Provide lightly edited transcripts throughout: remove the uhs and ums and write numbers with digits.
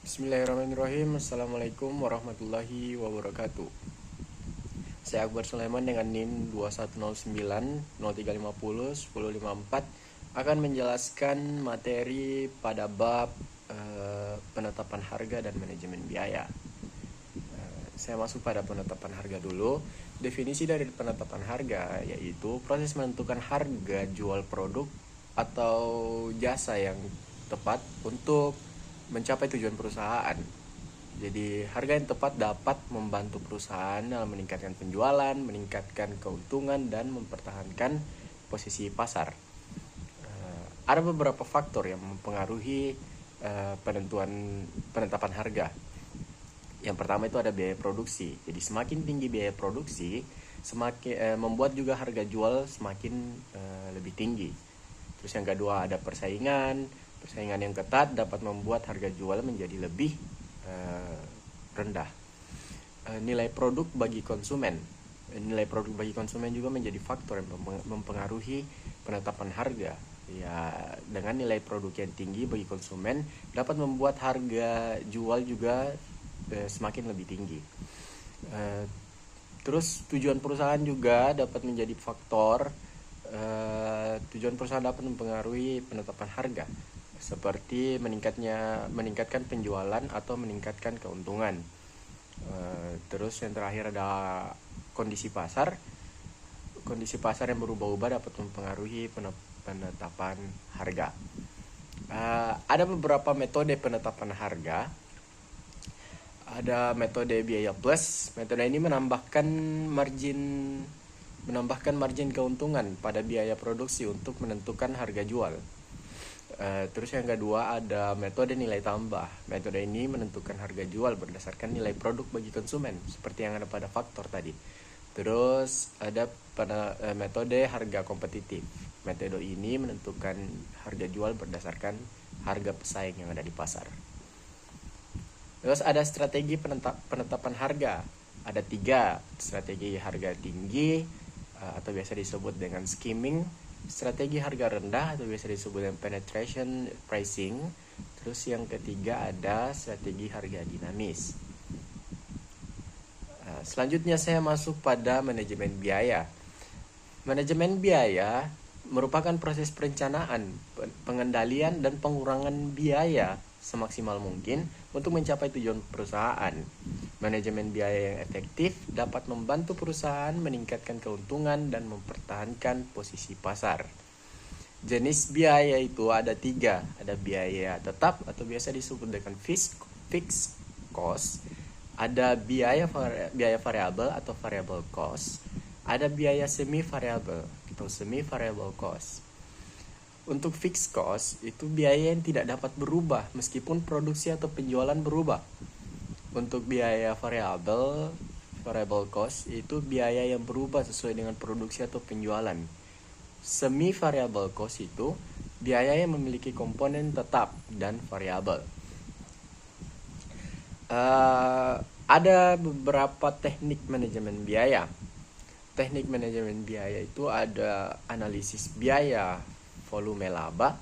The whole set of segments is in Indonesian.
Bismillahirrahmanirrahim. Assalamualaikum warahmatullahi wabarakatuh. Saya Akbar Sulaiman dengan NIM 2109-0350-1054 akan menjelaskan materi pada bab penetapan harga dan manajemen biaya. Saya masuk pada penetapan harga dulu. Definisi dari penetapan harga yaitu proses menentukan harga jual produk atau jasa yang tepat untuk mencapai tujuan perusahaan. Jadi harga yang tepat dapat membantu perusahaan dalam meningkatkan penjualan, meningkatkan keuntungan, dan mempertahankan posisi pasar. Ada beberapa faktor yang mempengaruhi penetapan harga. Yang pertama itu ada biaya produksi. Jadi semakin tinggi biaya produksi, semakin membuat juga harga jual semakin lebih tinggi. Terus yang kedua ada persaingan. Persaingan yang ketat dapat membuat harga jual menjadi lebih rendah. Nilai produk bagi konsumen. Nilai produk bagi konsumen juga menjadi faktor yang mempengaruhi penetapan harga. Ya, dengan nilai produk yang tinggi bagi konsumen dapat membuat harga jual juga semakin lebih tinggi. Terus tujuan perusahaan juga dapat menjadi faktor. Tujuan perusahaan dapat mempengaruhi penetapan harga, seperti meningkatkan penjualan atau meningkatkan keuntungan. Terus yang terakhir ada kondisi pasar. Kondisi pasar yang berubah-ubah dapat mempengaruhi penetapan harga. Ada beberapa metode penetapan harga. Ada metode biaya plus. Metode ini menambahkan margin keuntungan pada biaya produksi untuk menentukan harga jual. Terus yang kedua ada metode nilai tambah. Metode ini menentukan harga jual berdasarkan nilai produk bagi konsumen, seperti yang ada pada faktor tadi. Terus ada pada metode harga kompetitif. Metode ini menentukan harga jual berdasarkan harga pesaing yang ada di pasar. Terus ada strategi penetapan harga. Ada 3 strategi: harga tinggi atau biasa disebut dengan skimming, strategi harga rendah atau biasa disebut dengan penetration pricing. Terus yang ketiga ada strategi harga dinamis. Selanjutnya saya masuk pada manajemen biaya. Manajemen biaya merupakan proses perencanaan, pengendalian, dan pengurangan biaya semaksimal mungkin untuk mencapai tujuan perusahaan. Manajemen biaya yang efektif dapat membantu perusahaan meningkatkan keuntungan dan mempertahankan posisi pasar. Jenis biaya itu ada 3. Ada biaya tetap atau biasa disebut dengan fixed cost. Ada biaya variabel atau variable cost. Ada biaya semi variable atau semi variable cost. Untuk fixed cost itu biaya yang tidak dapat berubah meskipun produksi atau penjualan berubah. Untuk biaya variable cost itu biaya yang berubah sesuai dengan produksi atau penjualan. Semi variable cost itu biaya yang memiliki komponen tetap dan variabel. Ada beberapa teknik manajemen biaya. Teknik manajemen biaya itu ada analisis biaya, volume laba.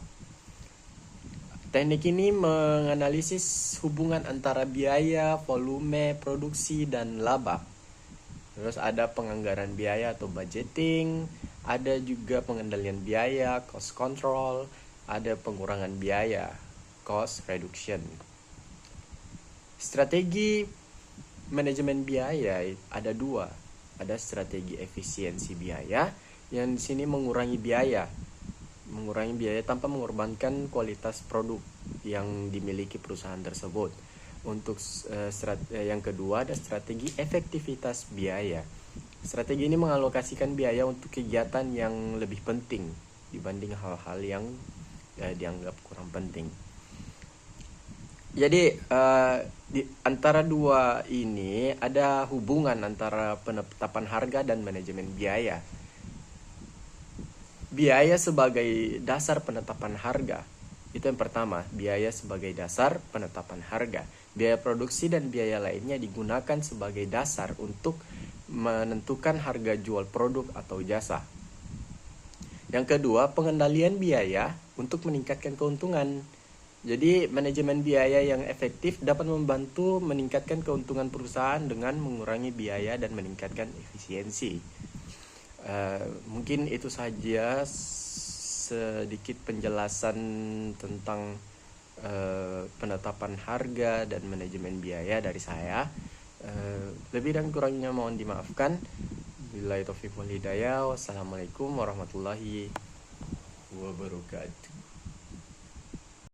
Teknik ini menganalisis hubungan antara biaya, volume, produksi, dan laba. Terus ada penganggaran biaya atau budgeting, ada juga pengendalian biaya, cost control, ada pengurangan biaya, cost reduction. Strategi manajemen biaya ada 2. Ada strategi efisiensi biaya yang di sini mengurangi biaya tanpa mengorbankan kualitas produk yang dimiliki perusahaan tersebut. Untuk yang kedua ada strategi efektivitas biaya. Strategi ini mengalokasikan biaya untuk kegiatan yang lebih penting dibanding hal-hal yang dianggap kurang penting. Jadi di antara 2 ini ada hubungan antara penetapan harga dan manajemen biaya. Biaya sebagai dasar penetapan harga. Itu yang pertama, biaya sebagai dasar penetapan harga. Biaya produksi dan biaya lainnya digunakan sebagai dasar untuk menentukan harga jual produk atau jasa. Yang kedua, pengendalian biaya untuk meningkatkan keuntungan. Jadi manajemen biaya yang efektif dapat membantu meningkatkan keuntungan perusahaan dengan mengurangi biaya dan meningkatkan efisiensi. Mungkin itu saja sedikit penjelasan tentang penetapan harga dan manajemen biaya dari saya. Lebih dan kurangnya mohon dimaafkan. Billahi taufiq wal hidayah. Wassalamualaikum warahmatullahi wabarakatuh.